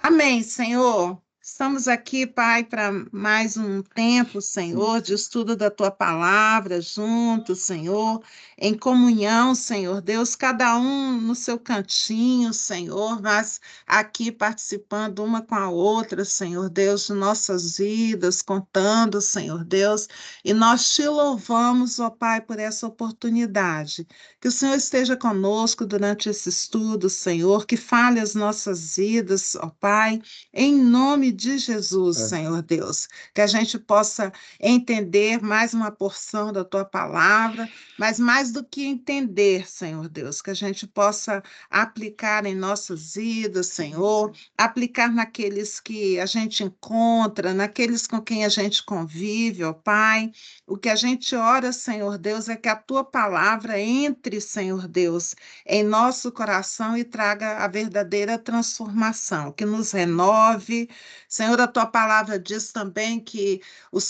Amém, Senhor. Estamos aqui, Pai, para mais um tempo, Senhor, de estudo da Tua palavra, juntos, Senhor, em comunhão, Senhor Deus, cada um no seu cantinho, Senhor, mas aqui participando uma com a outra, Senhor Deus, de nossas vidas, contando, Senhor Deus, e nós te louvamos, ó Pai, por essa oportunidade. Que o Senhor esteja conosco durante esse estudo, Senhor, que fale as nossas vidas, ó Pai, em nome de Jesus, Senhor Deus, que a gente possa entender mais uma porção da tua palavra, mas mais do que entender, Senhor Deus, que a gente possa aplicar em nossas vidas, Senhor, aplicar naqueles que a gente encontra, naqueles com quem a gente convive, ó Pai. O que a gente ora, Senhor Deus, é que a tua palavra entre, Senhor Deus, em nosso coração e traga a verdadeira transformação, que nos renove. Senhor, a tua palavra diz também que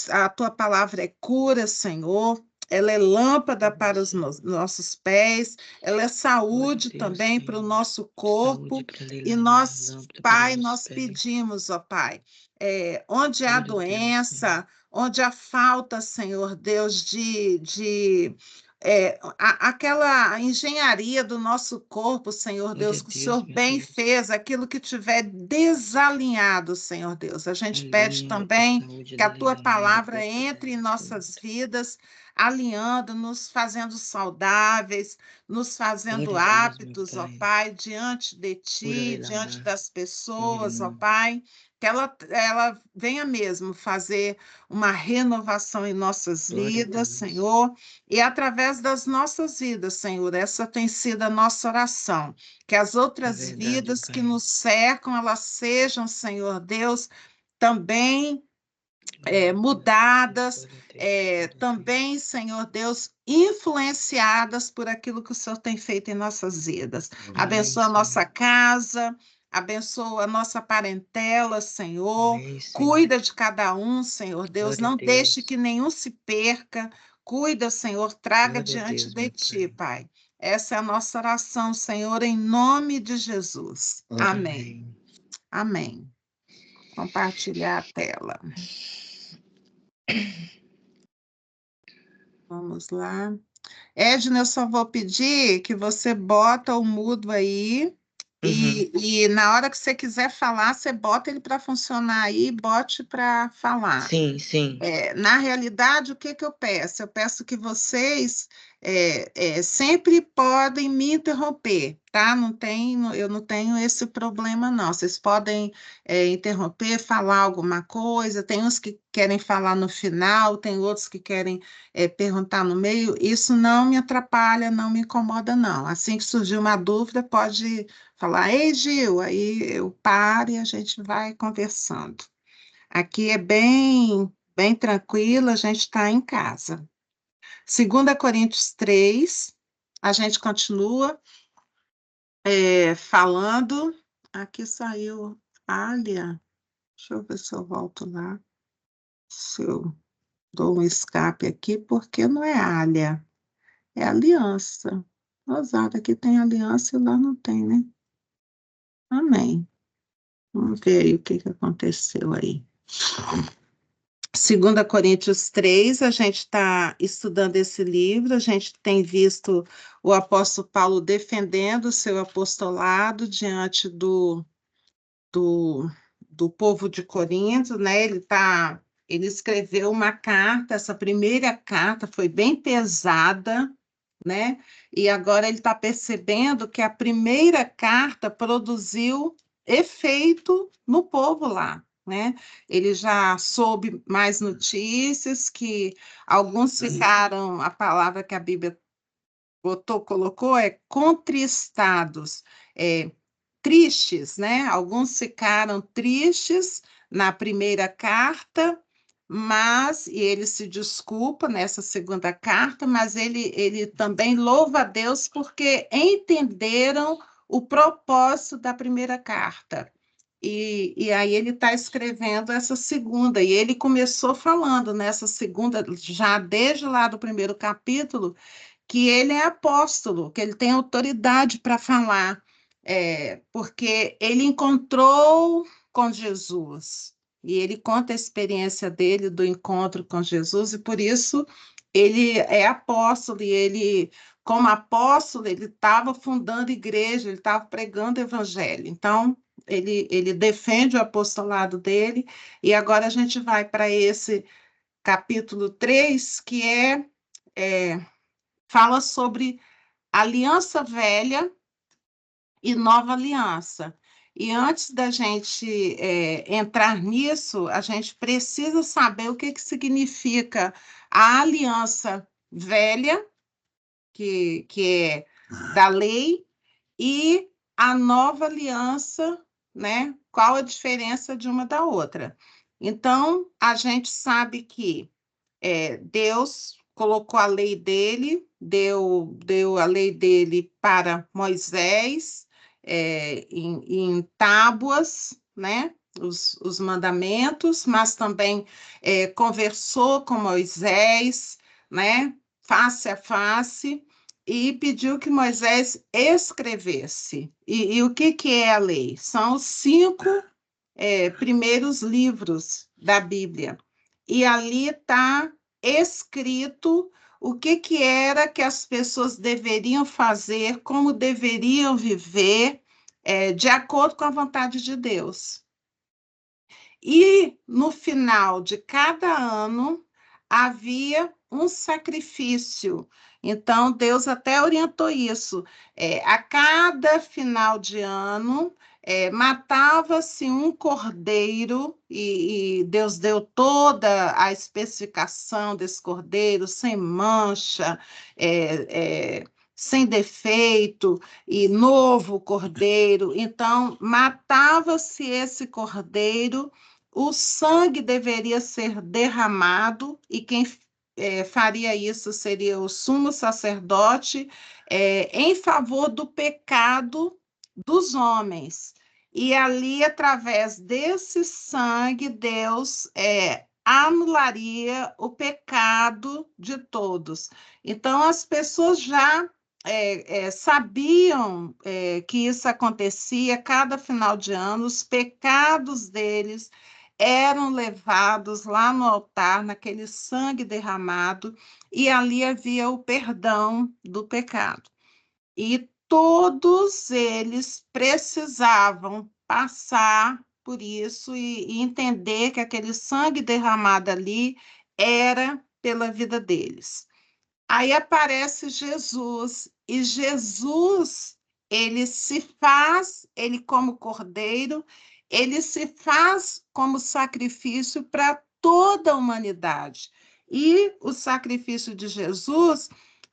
a tua palavra é cura, Senhor. Ela é lâmpada para os nossos pés, ela é Glória saúde a Deus, também para o Senhor. nosso Saúde corpo. para E Leilani, nós, lâmpada para os Pai, nossos nós pés. pedimos, ó Pai, onde há Glória a Deus, Senhor. doença, onde há falta, Senhor Deus, aquela engenharia do nosso corpo, Senhor Glória Deus, a que o Deus, Senhor meu bem Deus. fez, aquilo que tiver desalinhado, Senhor Deus. A gente pede Alinha a também saúde que a da tua Leilani, do palavra corpo entre em dela, Senhor. nossas vidas, alinhando-nos, fazendo saudáveis, nos fazendo Glória a Deus, meu aptos, ó Pai. Pai, diante de Cura ti, diante Leilamar, das minha pessoas, ó irmã. Pai. Que ela venha mesmo fazer uma renovação em nossas Glória a vidas, Deus. Senhor, e através das nossas vidas, Senhor, essa tem sido a nossa oração, que as É outras verdade, vidas que Pai. nos cercam, elas sejam, Senhor Deus, também Glória a Deus, mudadas, glória a Deus, glória a Deus. também, Senhor Deus, influenciadas por aquilo que o Senhor tem feito em nossas vidas. Amém, Abençoa a Senhor. nossa casa, abençoa a nossa parentela, Senhor. Amém, Senhor. Cuida de cada um, Senhor Deus. Glória a Não deixe que Deus. nenhum se perca. Cuida, Senhor, traga Glória a diante Deus, de meu ti, Pai. Pai. Essa é a nossa oração, Senhor, em nome de Jesus. Amém. Amém. Amém. Compartilhar a tela. Vamos lá. Edna, eu só vou pedir que você bota o mudo aí Uhum. e na hora que você quiser falar, você bota ele para funcionar aí, e bote para falar. Sim, sim. Na realidade, o que que eu peço? Eu peço que vocês sempre podem me interromper, tá? Eu não tenho esse problema, não. Vocês podem interromper, falar alguma coisa. Tem uns que querem falar no final, tem outros que querem perguntar no meio. Isso não me atrapalha, não me incomoda, não. Assim que surgir uma dúvida, pode falar, ei, Gil, aí eu paro e a gente vai conversando. Aqui é bem tranquilo, a gente está em casa. 2 Coríntios 3, a gente continua falando. Aqui saiu Alia. Deixa eu ver se eu volto lá. Se eu dou um escape aqui, porque não é Alia, é aliança. Rosada, aqui tem aliança e lá não tem, né? Amém. Vamos ver aí o que que aconteceu aí. 2 Coríntios 3, a gente está estudando esse livro, a gente tem visto o apóstolo Paulo defendendo o seu apostolado diante do, do povo de Corinto, né? Ele escreveu uma carta, essa primeira carta foi bem pesada, né? E agora ele está percebendo que a primeira carta produziu efeito no povo lá, né? Ele já soube mais notícias, que alguns ficaram, a palavra que a Bíblia colocou é contristados, é, tristes, né? Alguns ficaram tristes na primeira carta, e ele se desculpa nessa segunda carta, mas ele também louva a Deus porque entenderam o propósito da primeira carta. E aí ele está escrevendo essa segunda, e ele começou falando nessa segunda, já desde lá do primeiro capítulo, que ele é apóstolo, que ele tem autoridade para falar, porque ele encontrou com Jesus. E ele conta a experiência dele do encontro com Jesus, e por isso ele é apóstolo, e ele, como apóstolo, ele estava fundando igreja, ele estava pregando o evangelho. Então, ele defende o apostolado dele, e agora a gente vai para esse capítulo 3, que fala sobre aliança velha e nova aliança. E antes da gente entrar nisso, a gente precisa saber o que significa a aliança velha, que é da lei, e a nova aliança, né? Qual a diferença de uma da outra? Então, a gente sabe que Deus colocou a lei dele, deu a lei dele para Moisés, em tábuas, né? Os mandamentos, mas também conversou com Moisés, né? Face a face, e pediu que Moisés escrevesse. E o que é a lei? São os 5 primeiros livros da Bíblia. E ali está escrito o que era que as pessoas deveriam fazer, como deveriam viver, de acordo com a vontade de Deus. E no final de cada ano havia um sacrifício. Então, Deus até orientou isso. A cada final de ano, matava-se um cordeiro, e Deus deu toda a especificação desse cordeiro, sem mancha, sem defeito, e novo cordeiro. Então, matava-se esse cordeiro, o sangue deveria ser derramado, e quem faria isso seria o sumo sacerdote, em favor do pecado dos homens. E ali, através desse sangue, Deus anularia o pecado de todos. Então, as pessoas já sabiam que isso acontecia cada final de ano, os pecados deles eram levados lá no altar, naquele sangue derramado, e ali havia o perdão do pecado. E todos eles precisavam passar por isso e entender que aquele sangue derramado ali era pela vida deles. Aí aparece Jesus, e Jesus, ele como cordeiro, ele se faz como sacrifício para toda a humanidade. E o sacrifício de Jesus,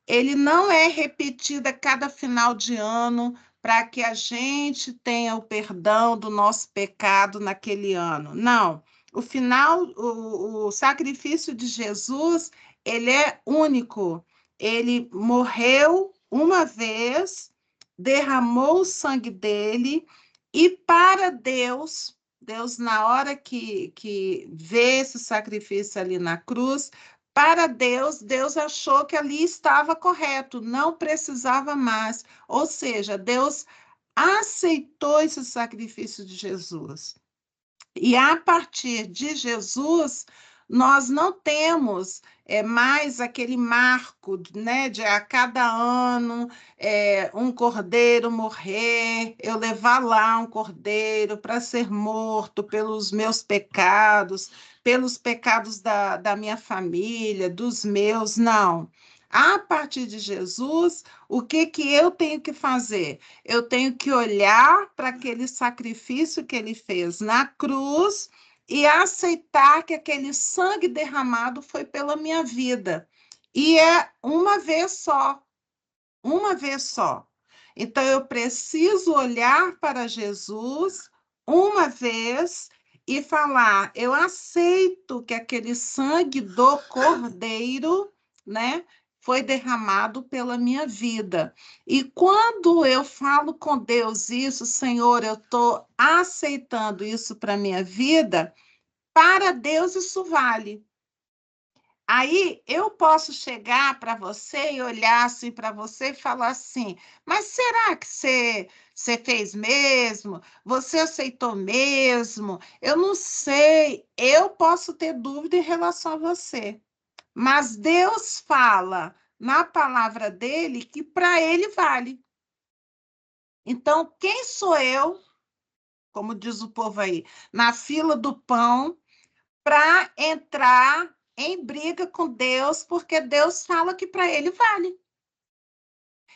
ele não é repetido a cada final de ano para que a gente tenha o perdão do nosso pecado naquele ano. Não. O sacrifício de Jesus, ele é único. Ele morreu uma vez, derramou o sangue dele, e para Deus, na hora que vê esse sacrifício ali na cruz, para Deus achou que ali estava correto, não precisava mais. Ou seja, Deus aceitou esse sacrifício de Jesus. E a partir de Jesus, nós não temos mais aquele marco, né, de a cada ano um cordeiro morrer, eu levar lá um cordeiro para ser morto pelos meus pecados, pelos pecados da minha família, dos meus, não. A partir de Jesus, o que eu tenho que fazer? Eu tenho que olhar para aquele sacrifício que ele fez na cruz e aceitar que aquele sangue derramado foi pela minha vida. E é uma vez só, uma vez só. Então, eu preciso olhar para Jesus uma vez e falar: eu aceito que aquele sangue do Cordeiro, né, foi derramado pela minha vida. E quando eu falo com Deus isso, Senhor, eu estou aceitando isso para a minha vida, para Deus isso vale. Aí eu posso chegar para você e olhar assim para você e falar assim: mas será que você fez mesmo? Você aceitou mesmo? Eu não sei. Eu posso ter dúvida em relação a você, mas Deus fala na palavra dele que para ele vale. Então, quem sou eu, como diz o povo aí, na fila do pão, para entrar em briga com Deus, porque Deus fala que para ele vale.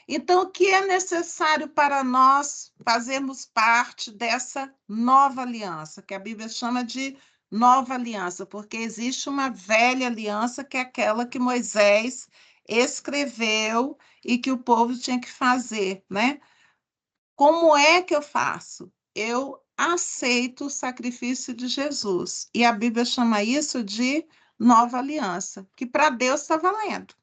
Então, o que é necessário para nós fazermos parte dessa nova aliança, que a Bíblia chama de nova aliança, porque existe uma velha aliança, que é aquela que Moisés escreveu e que o povo tinha que fazer, né? Como é que eu faço? Eu aceito o sacrifício de Jesus. E a Bíblia chama isso de nova aliança, que para Deus está valendo.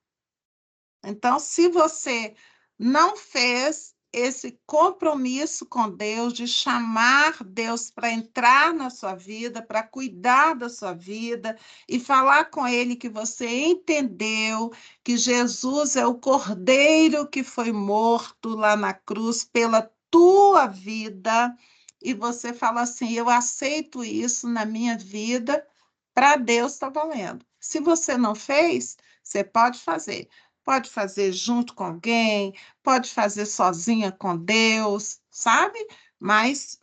Então, se você não fez esse compromisso com Deus de chamar Deus para entrar na sua vida, para cuidar da sua vida e falar com Ele que você entendeu que Jesus é o Cordeiro que foi morto lá na cruz pela tua vida, e você fala assim: eu aceito isso na minha vida, para Deus está valendo. Se você não fez, você pode fazer. Pode fazer junto com alguém, pode fazer sozinha com Deus, sabe? Mas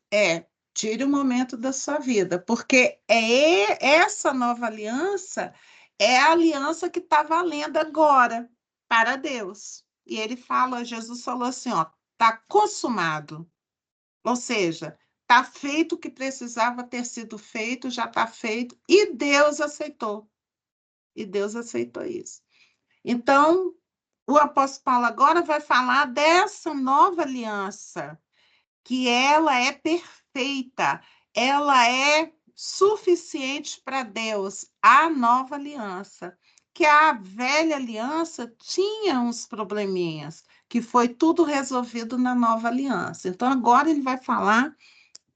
tire um momento da sua vida, porque essa nova aliança é a aliança que está valendo agora para Deus. E ele fala, Jesus falou assim, ó, está consumado. Ou seja, está feito o que precisava ter sido feito, já está feito, e Deus aceitou. E Deus aceitou isso. Então, o apóstolo Paulo agora vai falar dessa nova aliança, que ela é perfeita, ela é suficiente para Deus, a nova aliança. Que a velha aliança tinha uns probleminhas, que foi tudo resolvido na nova aliança. Então, agora ele vai falar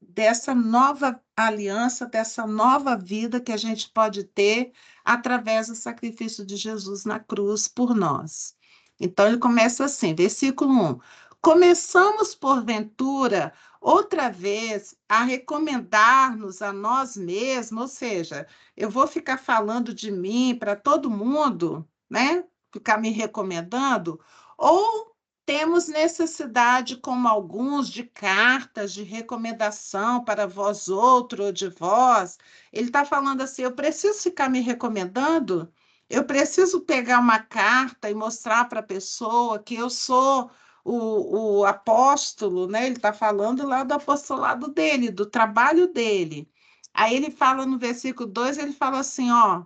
dessa nova aliança, dessa nova vida que a gente pode ter através do sacrifício de Jesus na cruz por nós. Então, ele começa assim, versículo 1. Começamos, porventura, outra vez, a recomendar-nos a nós mesmos, ou seja, eu vou ficar falando de mim para todo mundo, né? Ficar me recomendando, ou temos necessidade, como alguns, de cartas de recomendação para vós outro ou de vós. Ele está falando assim: eu preciso ficar me recomendando? Eu preciso pegar uma carta e mostrar para a pessoa que eu sou o apóstolo, né? Ele está falando lá do apostolado dele, do trabalho dele. Aí ele fala no versículo 2, ele fala assim, ó,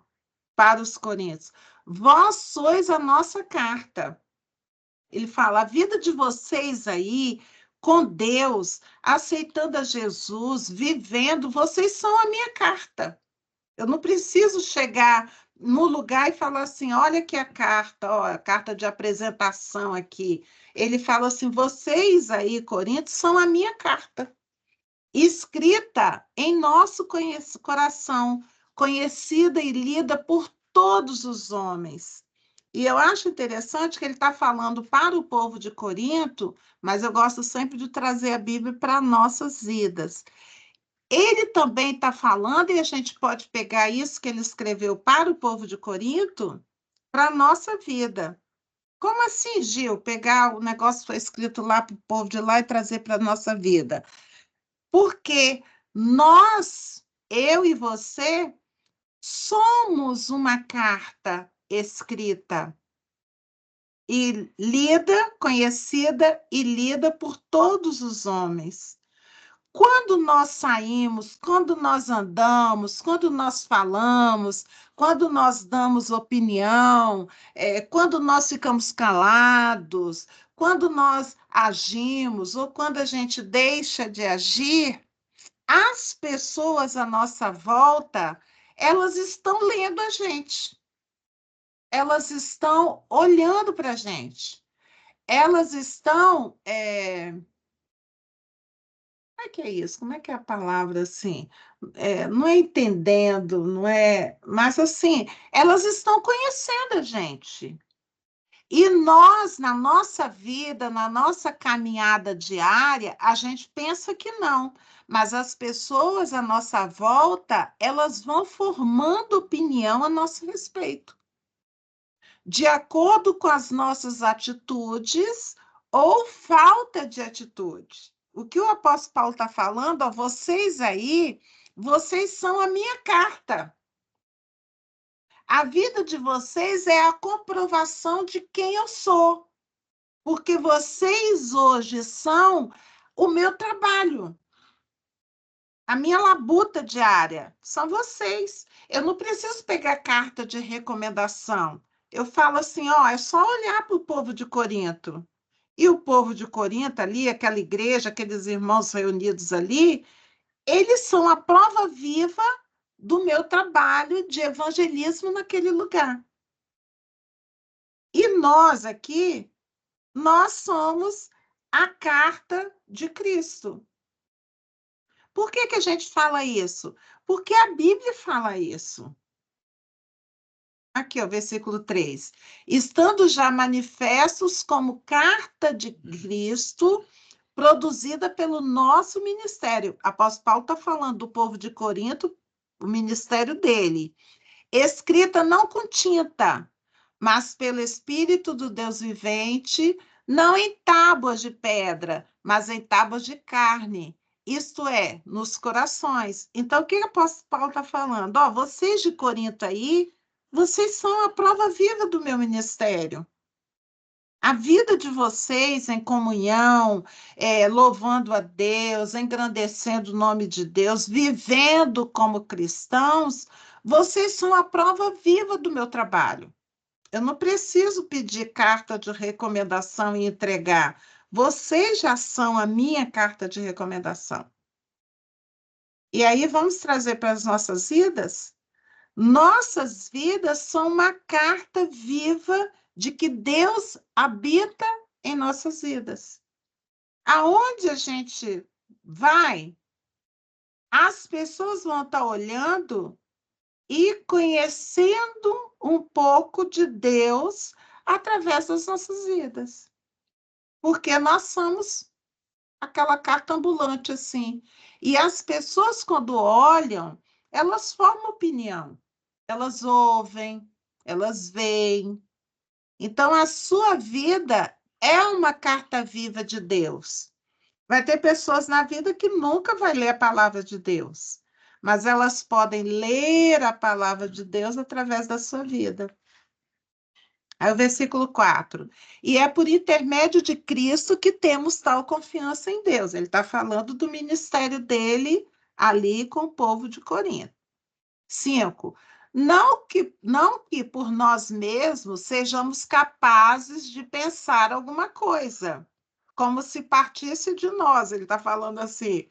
para os coríntios: vós sois a nossa carta. Ele fala: a vida de vocês aí, com Deus, aceitando a Jesus, vivendo, vocês são a minha carta. Eu não preciso chegar no lugar e falar assim: olha aqui a carta, ó, a carta de apresentação aqui. Ele fala assim: vocês aí, Coríntios, são a minha carta, escrita em nosso coração, conhecida e lida por todos os homens. E eu acho interessante que ele está falando para o povo de Corinto, mas eu gosto sempre de trazer a Bíblia para nossas vidas. Ele também está falando, e a gente pode pegar isso que ele escreveu para o povo de Corinto, para a nossa vida. Como assim, Gil? Pegar o negócio que foi escrito lá para o povo de lá e trazer para a nossa vida? Porque nós, eu e você, somos uma carta escrita e lida, conhecida e lida por todos os homens. Quando nós saímos, quando nós andamos, quando nós falamos, quando nós damos opinião, quando nós ficamos calados, quando nós agimos ou quando a gente deixa de agir, as pessoas à nossa volta, elas estão lendo a gente, elas estão olhando para a gente, elas estão que é isso? Como é que é a palavra assim? Não é entendendo, não é. Mas assim, elas estão conhecendo a gente. E nós, na nossa vida, na nossa caminhada diária, a gente pensa que não, mas as pessoas à nossa volta, elas vão formando opinião a nosso respeito, de acordo com as nossas atitudes ou falta de atitude. O que o apóstolo Paulo está falando, ó, vocês aí, vocês são a minha carta. A vida de vocês é a comprovação de quem eu sou. Porque vocês hoje são o meu trabalho, a minha labuta diária, são vocês. Eu não preciso pegar carta de recomendação. Eu falo assim, ó, é só olhar para o povo de Corinto. E o povo de Corinto ali, aquela igreja, aqueles irmãos reunidos ali, eles são a prova viva do meu trabalho de evangelismo naquele lugar. E nós aqui, nós somos a carta de Cristo. Por que que a gente fala isso? Porque a Bíblia fala isso. Aqui, ó, versículo 3. Estando já manifestos como carta de Cristo, produzida pelo nosso ministério. Apóstolo Paulo está falando do povo de Corinto, o ministério dele. Escrita não com tinta, mas pelo Espírito do Deus vivente, não em tábuas de pedra, mas em tábuas de carne, isto é, nos corações. Então, o que o apóstolo Paulo está falando? Ó, vocês de Corinto aí, vocês são a prova viva do meu ministério. A vida de vocês em comunhão, louvando a Deus, engrandecendo o nome de Deus, vivendo como cristãos, vocês são a prova viva do meu trabalho. Eu não preciso pedir carta de recomendação e entregar. Vocês já são a minha carta de recomendação. E aí vamos trazer para as nossas vidas? Nossas vidas são uma carta viva de que Deus habita em nossas vidas. Aonde a gente vai, as pessoas vão estar olhando e conhecendo um pouco de Deus através das nossas vidas. Porque nós somos aquela carta ambulante assim. E as pessoas, quando olham, elas formam opinião. Elas ouvem, elas veem. Então, a sua vida é uma carta viva de Deus. Vai ter pessoas na vida que nunca vai ler a palavra de Deus, mas elas podem ler a palavra de Deus através da sua vida. Aí o versículo 4. E é por intermédio de Cristo que temos tal confiança em Deus. Ele está falando do ministério dele ali com o povo de Corinto. 5. Não que por nós mesmos sejamos capazes de pensar alguma coisa, como se partisse de nós. Ele está falando assim,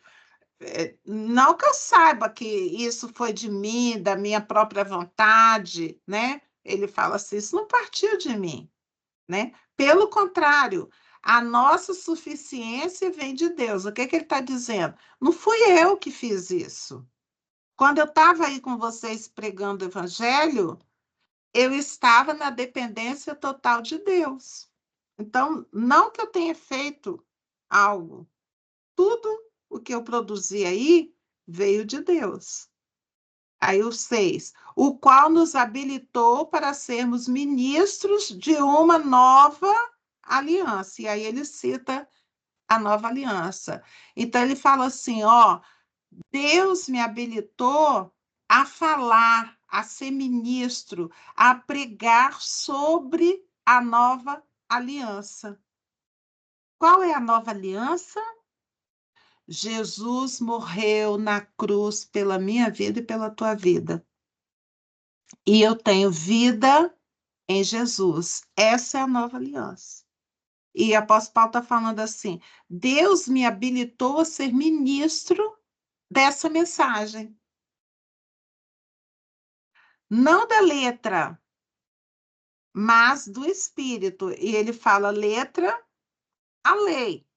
não que eu saiba que isso foi de mim, da minha própria vontade, né? Ele fala assim, isso não partiu de mim, né? Pelo contrário, a nossa suficiência vem de Deus. O que que ele está dizendo? Não fui eu que fiz isso. Quando eu estava aí com vocês pregando o evangelho, eu estava na dependência total de Deus. Então, não que eu tenha feito algo, tudo o que eu produzi aí veio de Deus. Aí o 6, o qual nos habilitou para sermos ministros de uma nova aliança. E aí ele cita a nova aliança. Então ele fala assim, ó, Deus me habilitou a falar, a ser ministro, a pregar sobre a nova aliança. Qual é a nova aliança? Jesus morreu na cruz pela minha vida e pela tua vida. E eu tenho vida em Jesus. Essa é a nova aliança. E o apóstolo Paulo está falando assim: Deus me habilitou a ser ministro dessa mensagem. Não da letra, mas do espírito. E ele fala letra, a lei.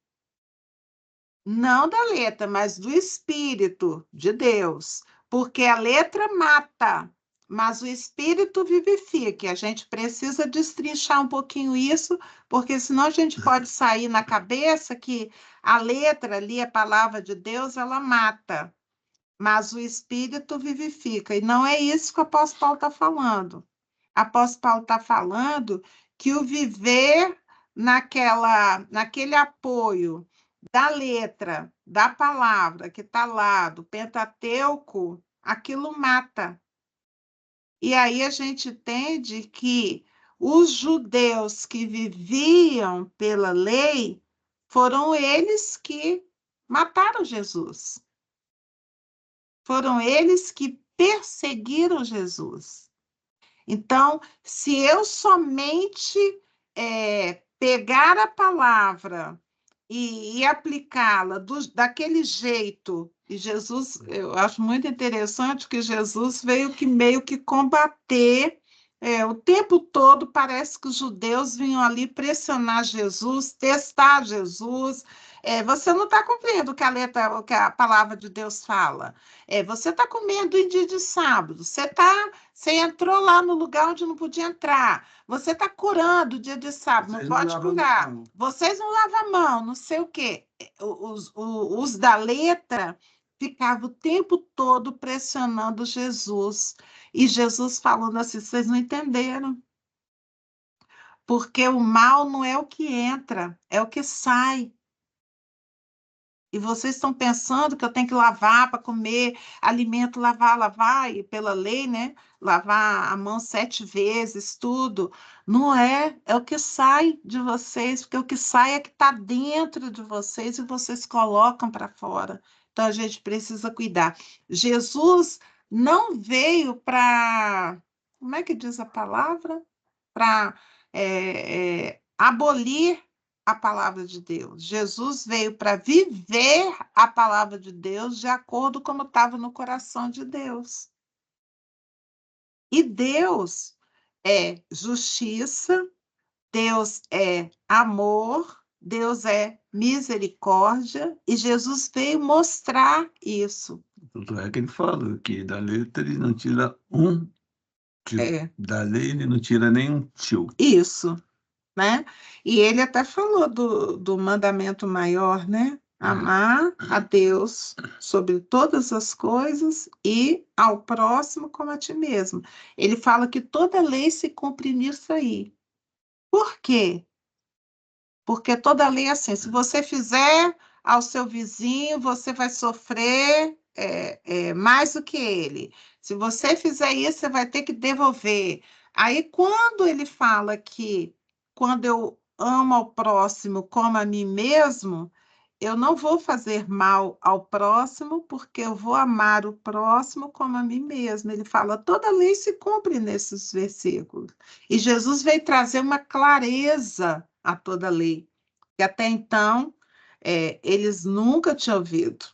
Não da letra, mas do Espírito de Deus. Porque a letra mata, mas o Espírito vivifica. E a gente precisa destrinchar um pouquinho isso, porque senão a gente pode sair na cabeça que a letra ali, a palavra de Deus, ela mata, mas o Espírito vivifica. E não é isso que o apóstolo Paulo está falando. O apóstolo Paulo está falando que o viver naquele apoio da letra, da palavra que está lá, do Pentateuco, aquilo mata. E aí a gente entende que os judeus que viviam pela lei foram eles que mataram Jesus. Foram eles que perseguiram Jesus. Então, se eu somente pegar a palavra e aplicá-la daquele jeito, e Jesus, eu acho muito interessante que Jesus veio que meio que combater, o tempo todo parece que os judeus vinham ali pressionar Jesus, testar Jesus. Você não está cumprindo o que a palavra de Deus fala. Você está comendo em dia de sábado, você entrou lá no lugar onde não podia entrar. Você está curando dia de sábado, não pode curar. Vocês não lavam a mão, não sei o quê. Os da letra ficavam o tempo todo pressionando Jesus. E Jesus falando assim: vocês não entenderam. Porque o mal não é o que entra, é o que sai. E vocês estão pensando que eu tenho que lavar para comer alimento, lavar, e pela lei, né? Lavar a mão 7 vezes, tudo. Não é, é o que sai de vocês, porque o que sai é que está dentro de vocês e vocês colocam para fora. Então a gente precisa cuidar. Jesus não veio para, como é que diz a palavra? Para abolir a palavra de Deus. Jesus veio para viver a palavra de Deus de acordo com como estava no coração de Deus. E Deus é justiça, Deus é amor, Deus é misericórdia, e Jesus veio mostrar isso. Tanto é que ele fala que da letra ele não tira um tio. Da lei ele não tira nem um tio. Isso, né? E ele até falou do mandamento maior, né? Amar a Deus sobre todas as coisas e ao próximo como a ti mesmo. Ele fala que toda lei se cumpre nisso aí. Por quê? Porque toda lei é assim, se você fizer ao seu vizinho, você vai sofrer mais do que ele. Se você fizer isso, você vai ter que devolver. Aí, quando ele fala que quando eu amo ao próximo como a mim mesmo, eu não vou fazer mal ao próximo, porque eu vou amar o próximo como a mim mesmo. Ele fala, toda lei se cumpre nesses versículos. E Jesus veio trazer uma clareza a toda lei, que até então eles nunca tinham ouvido.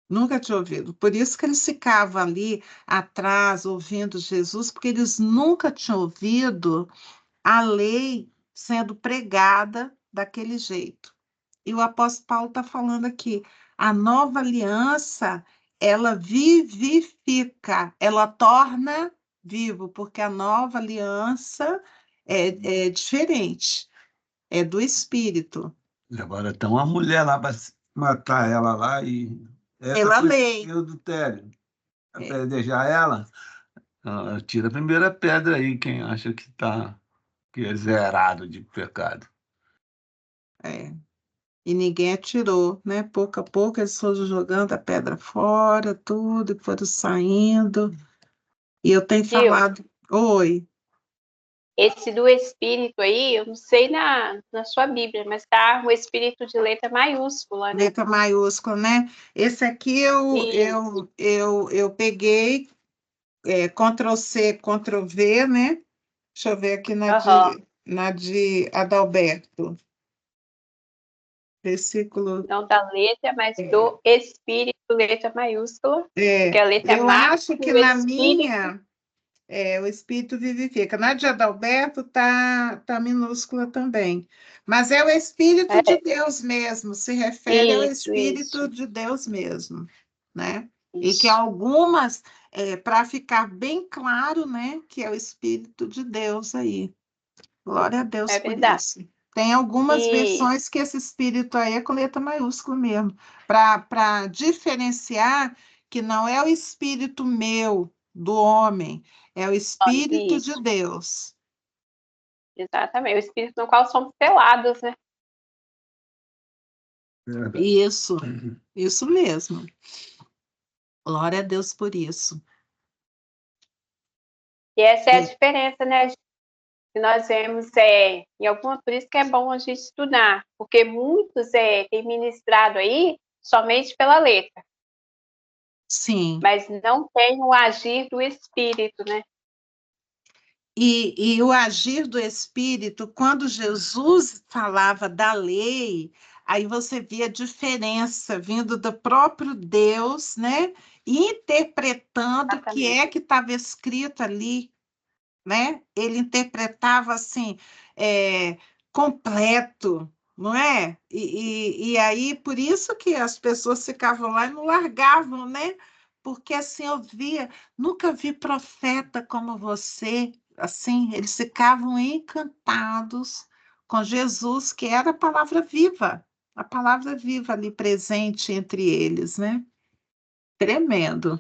Nunca tinham ouvido. Por isso que eles ficavam ali atrás, ouvindo Jesus, porque eles nunca tinham ouvido a lei sendo pregada daquele jeito. E o apóstolo Paulo está falando aqui, a nova aliança, ela vivifica, ela torna vivo, porque a nova aliança é diferente, é do Espírito. E agora tem uma mulher lá para matar ela lá e essa Pela foi lei. o adultério. Apedrejar ela, tira a primeira pedra aí, quem acha que é zerado de pecado. É. E ninguém atirou, né? Pouco a pouco eles foram jogando a pedra fora, tudo, e foram saindo. E eu tenho falado, oi. Esse do espírito aí, eu não sei na sua Bíblia, mas tá o espírito de letra maiúscula, né? Letra maiúscula, né? Esse aqui eu peguei, Ctrl+C, Ctrl+V, né? Deixa eu ver aqui na de Adalberto. Versículo. Não da letra, mas do espírito, letra maiúscula. Porque a letra é eu Marco, acho que na minha O Espírito vivifica. Na de Adalberto tá minúscula também. Mas é o Espírito de É, Deus mesmo, se refere ao Espírito isso, de Deus mesmo, né? E que isso. algumas, para ficar bem claro, né, que é o Espírito de Deus aí. Glória a Deus É por verdade. isso. Tem algumas E versões que esse Espírito aí é com letra maiúscula mesmo, para diferenciar que não é o Espírito meu, do homem, é o Espírito de isso, Deus. exatamente. O espírito no qual somos selados, né? Verdade. Isso mesmo. Glória a Deus por isso. E essa é a E- diferença, né? Que nós vemos em alguma, por isso que é bom a gente estudar, porque muitos têm ministrado aí somente pela letra, sim. mas não tem o agir do Espírito, né? E o agir do Espírito, quando Jesus falava da lei, aí você via a diferença vindo do próprio Deus, né? Interpretando o que Exatamente. é que estava escrito ali, né? Ele interpretava assim, é, completo, não é? E aí, por isso que as pessoas ficavam lá e não largavam, né? Porque assim eu via, nunca vi profeta como você, assim, eles ficavam encantados com Jesus, que era a palavra viva ali presente entre eles, né? Tremendo.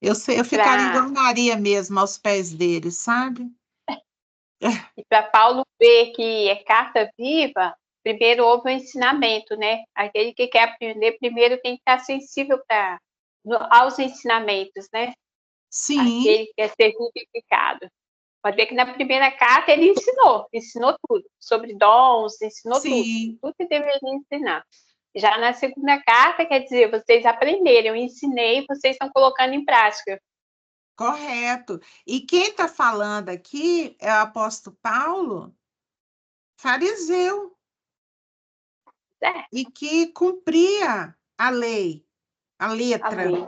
Eu ficaria Para igual Maria mesmo aos pés deles, sabe? Paulo ver que é carta viva, primeiro houve o ensinamento, né? Aquele que quer aprender primeiro tem que estar sensível aos ensinamentos, né? Sim, Aquele que quer ser vivificado. Pode ver que na primeira carta ele ensinou tudo, sobre dons, ensinou tudo, sim, tudo que deveria ensinar. Já na segunda carta, quer dizer, vocês aprenderam, eu ensinei, vocês estão colocando em prática. correto. E quem está falando aqui é o apóstolo Paulo, fariseu, É, e que cumpria a lei, a a letra, lei.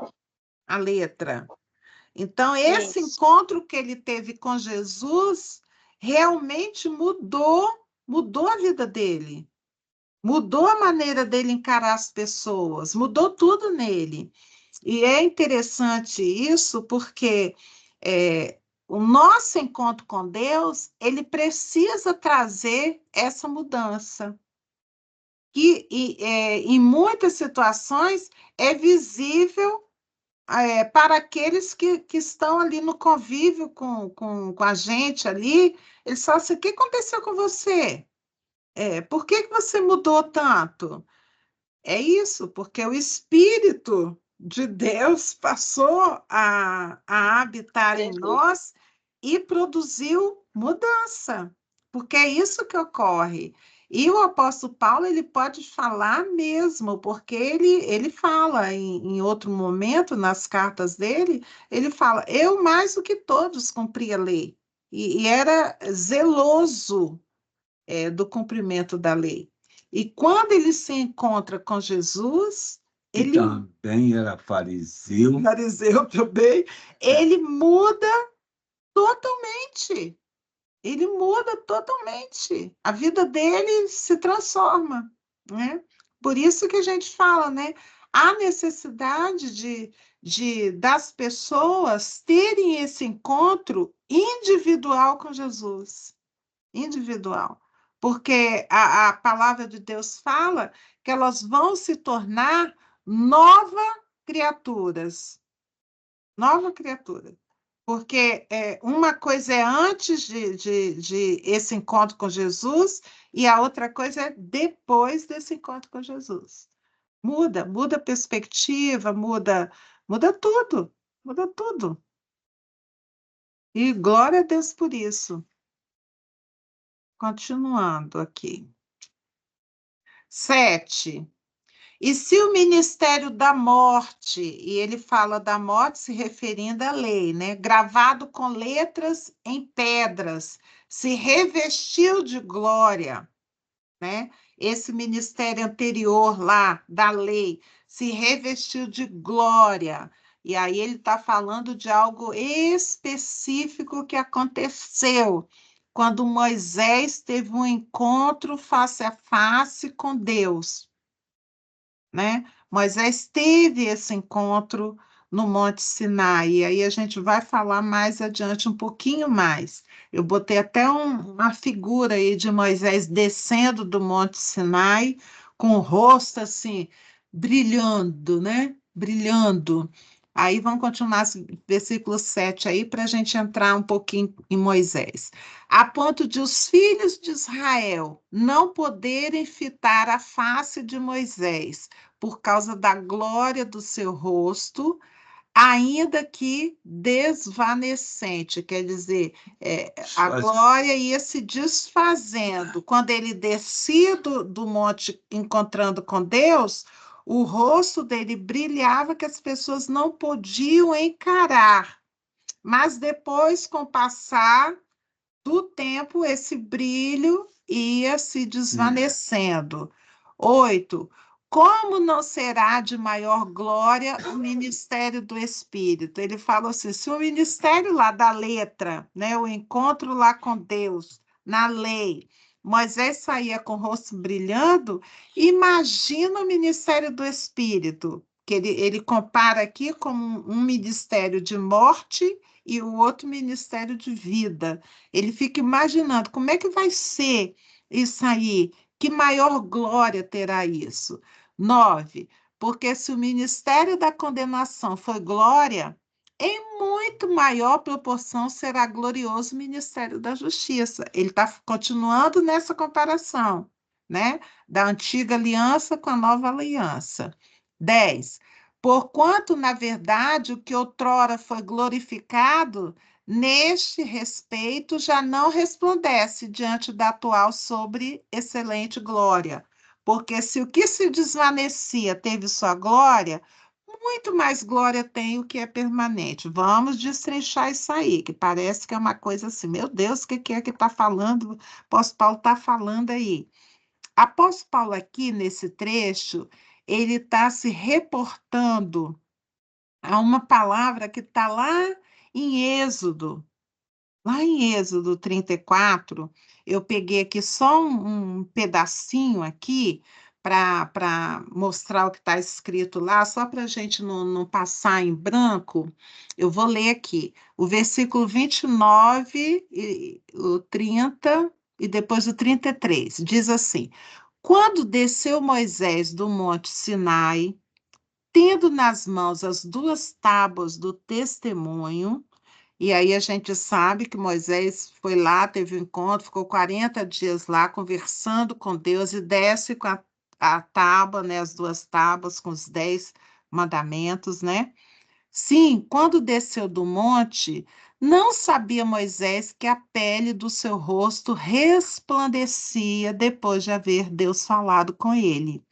a letra. Então, esse Isso, encontro que ele teve com Jesus realmente mudou a vida dele, mudou a maneira dele encarar as pessoas, mudou tudo nele. E é interessante isso porque o nosso encontro com Deus, ele precisa trazer essa mudança. Em muitas situações é visível para aqueles que estão ali no convívio com a gente ali, eles falam assim, o que aconteceu com você? Por que você mudou tanto? É isso, porque o Espírito de Deus passou a habitar em Jesus. nós e produziu mudança, porque é isso que ocorre. E o apóstolo Paulo, ele pode falar mesmo, porque ele fala em outro momento, nas cartas dele, ele fala, eu mais do que todos cumpri a lei, e era zeloso do cumprimento da lei. E quando ele se encontra com Jesus, E ele, também era fariseu. fariseu também, ele muda totalmente. Ele muda totalmente. A vida dele se transforma, né? Por isso que a gente fala, né? Há necessidade das pessoas terem esse encontro individual com Jesus. Individual. Porque a palavra de Deus fala que elas vão se tornar criaturas. Nova criatura. Porque uma coisa é antes de esse encontro com Jesus e a outra coisa é depois desse encontro com Jesus. Muda a perspectiva, muda tudo, muda tudo. E glória a Deus por isso. Continuando aqui. 7. E se o ministério da morte, e ele fala da morte se referindo à lei, né? Gravado com letras em pedras, se revestiu de glória, né? Esse ministério anterior lá da lei se revestiu de glória, E aí ele está falando de algo específico que aconteceu quando Moisés teve um encontro face a face com Deus, né? Moisés teve esse encontro no Monte Sinai, e aí a gente vai falar mais adiante um pouquinho mais. Eu botei até uma figura aí de Moisés descendo do Monte Sinai, com o rosto assim, brilhando, né? Brilhando. Aí vamos continuar versículo 7 aí, para a gente entrar um pouquinho em Moisés. A ponto de os filhos de Israel não poderem fitar a face de Moisés, por causa da glória do seu rosto, ainda que desvanecente, quer dizer, a glória ia se desfazendo. Quando ele descia do monte encontrando com Deus, o rosto dele brilhava que as pessoas não podiam encarar. Mas depois, com o passar do tempo, esse brilho ia se desvanecendo. 8. Como não será de maior glória o ministério do Espírito? Ele fala assim: se o ministério lá da letra, né, o encontro lá com Deus, na lei, Moisés saía com o rosto brilhando, imagina o ministério do Espírito, que ele compara aqui como um ministério de morte e o outro ministério de vida. Ele fica imaginando como é que vai ser isso aí, que maior glória terá isso. 9. Porque se o ministério da condenação foi glória, em muito maior proporção será glorioso o ministério da justiça. Ele está continuando nessa comparação, né? Da antiga aliança com a nova aliança. 10. Porquanto, na verdade, o que outrora foi glorificado, neste respeito, já não resplandece diante da atual sobre excelente glória. Porque se o que se desvanecia teve sua glória, muito mais glória tem o que é permanente. Vamos destrinchar isso aí, que parece que é uma coisa assim, meu Deus, o que é que está falando? O apóstolo Paulo está falando aí. Apóstolo Paulo aqui, nesse trecho, ele está se reportando a uma palavra que está lá em Êxodo 34, eu peguei aqui só um pedacinho aqui para mostrar o que está escrito lá, só para a gente não passar em branco. Eu vou ler aqui o versículo 29, o 30 e depois o 33. Diz assim: quando desceu Moisés do monte Sinai, tendo nas mãos as duas tábuas do testemunho, e aí a gente sabe que Moisés foi lá, teve um encontro, ficou 40 dias lá conversando com Deus e desce com a tábua, né, as duas tábuas com os 10 mandamentos, né? Sim, quando desceu do monte, não sabia Moisés que a pele do seu rosto resplandecia depois de haver Deus falado com ele.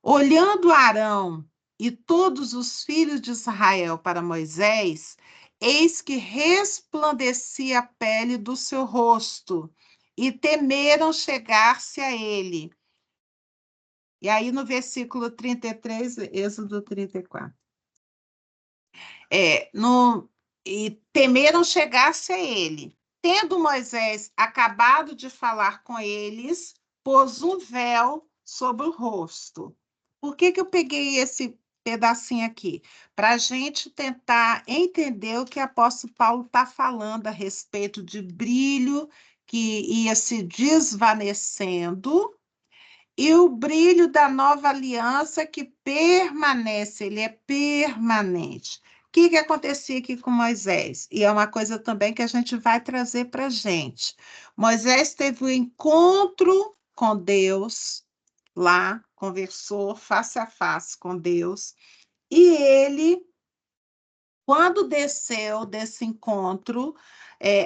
Olhando Arão e todos os filhos de Israel para Moisés, eis que resplandecia a pele do seu rosto, e temeram chegar-se a ele. E aí no versículo 33, Êxodo 34. E temeram chegar-se a ele. Tendo Moisés acabado de falar com eles, pôs um véu sobre o rosto. Por que eu peguei esse pedacinho aqui? Para a gente tentar entender o que o apóstolo Paulo está falando a respeito de brilho que ia se desvanecendo e o brilho da nova aliança que permanece, ele é permanente. O que acontecia aqui com Moisés? E é uma coisa também que a gente vai trazer para a gente. Moisés teve um encontro com Deus lá, conversou face a face com Deus, e ele, quando desceu desse encontro,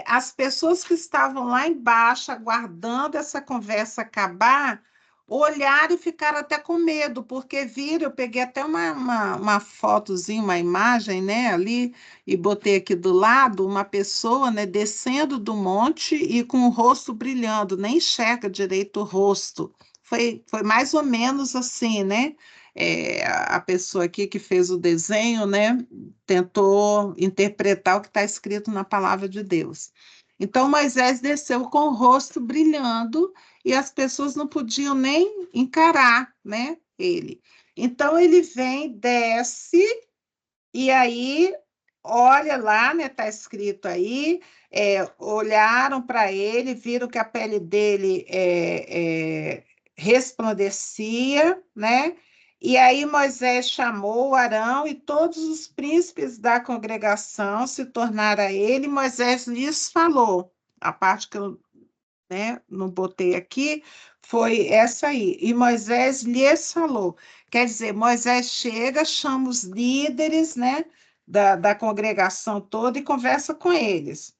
as pessoas que estavam lá embaixo, aguardando essa conversa acabar, olharam e ficaram até com medo, porque viram, eu peguei até uma fotozinha, uma imagem, né, ali, e botei aqui do lado, uma pessoa, né, descendo do monte e com o rosto brilhando, nem enxerga direito o rosto. Foi mais ou menos assim, né? a pessoa aqui que fez o desenho, né, tentou interpretar o que está escrito na palavra de Deus. Então, Moisés desceu com o rosto brilhando e as pessoas não podiam nem encarar, né, ele. Então, ele vem, desce, e aí, olha lá, né, está escrito aí, olharam para ele, viram que a pele dele resplandecia, né? E aí Moisés chamou Arão e todos os príncipes da congregação se tornaram a ele, Moisés lhes falou, a parte que eu, né, não botei aqui, foi essa aí. E Moisés lhes falou. Quer dizer, Moisés chega, chama os líderes, né, da congregação toda e conversa com eles.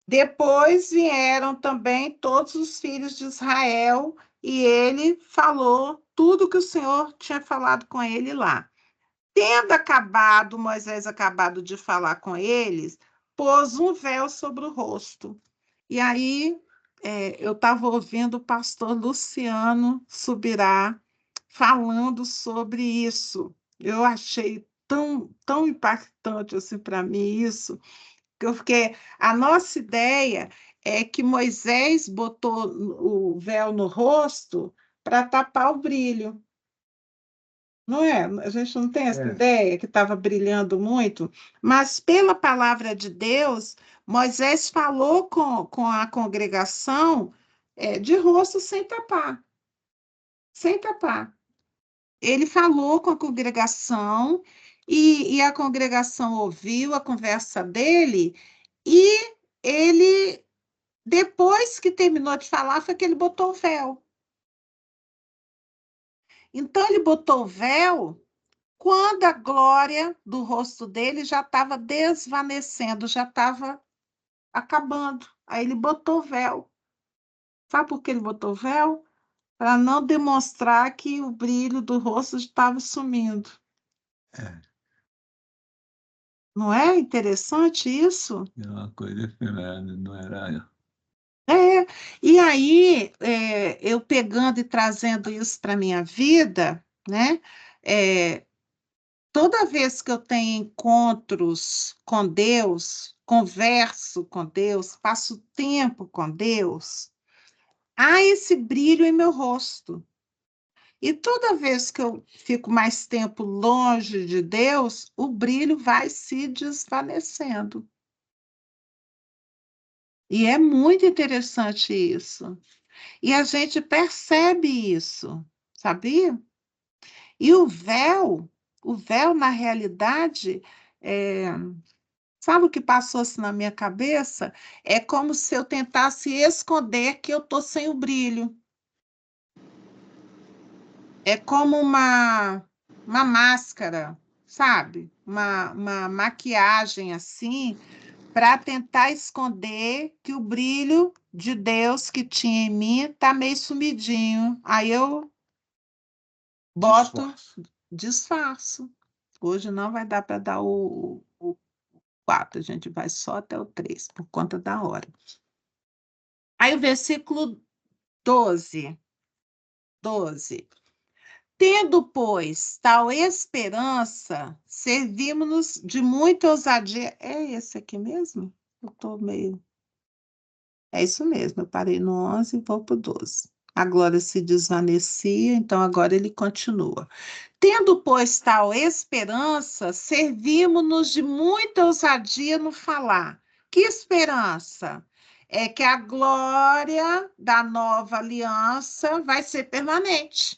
Depois vieram também todos os filhos de Israel e ele falou tudo que o Senhor tinha falado com ele lá. Tendo acabado, Moisés acabado de falar com eles, pôs um véu sobre o rosto. E aí eu estava ouvindo o pastor Luciano Subirá falando sobre isso. Eu achei tão impactante assim para mim isso, porque a nossa ideia é que Moisés botou o véu no rosto para tapar o brilho. Não é? A gente não tem essa ideia que estava brilhando muito, mas pela palavra de Deus, Moisés falou com a congregação de rosto sem tapar, sem tapar. Ele falou com a congregação e a congregação ouviu a conversa dele e ele, depois que terminou de falar, foi que ele botou o véu. Então, ele botou o véu quando a glória do rosto dele já estava desvanecendo, já estava acabando. Aí ele botou o véu. Sabe por que ele botou o véu? Para não demonstrar que o brilho do rosto estava sumindo. Não é interessante isso? É uma coisa efêmera, não era. E aí, eu pegando e trazendo isso para a minha vida, né? Toda vez que eu tenho encontros com Deus, converso com Deus, passo tempo com Deus, há esse brilho em meu rosto. E toda vez que eu fico mais tempo longe de Deus, o brilho vai se desvanecendo. E é muito interessante isso. E a gente percebe isso, sabia? E o véu, na realidade, sabe o que passou assim na minha cabeça? É como se eu tentasse esconder que eu estou sem o brilho. É como uma máscara, sabe? Uma maquiagem assim, para tentar esconder que o brilho de Deus que tinha em mim está meio sumidinho. Aí eu boto, disfarço. Hoje não vai dar para dar o 4, a gente vai só até o 3, por conta da hora. Aí o versículo 12. Tendo, pois, tal esperança, servimos-nos de muita ousadia. É esse aqui mesmo? Eu estou meio... É isso mesmo, eu parei no 11 e vou para o 12. A glória se desvanecia, então agora ele continua. Tendo, pois, tal esperança, servimos-nos de muita ousadia no falar. Que esperança? É que a glória da nova aliança vai ser permanente.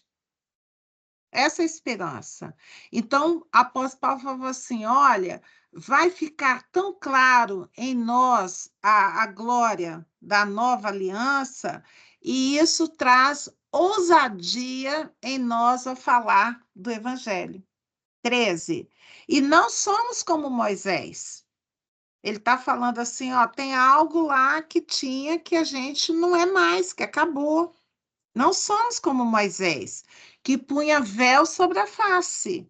Essa é a esperança. Então, apóstolo Paulo falou assim, olha, vai ficar tão claro em nós a glória da nova aliança, e isso traz ousadia em nós ao falar do evangelho. 13. E não somos como Moisés. Ele está falando assim, ó, tem algo lá que tinha que a gente não é mais, que acabou. Não somos como Moisés, que punha véu sobre a face,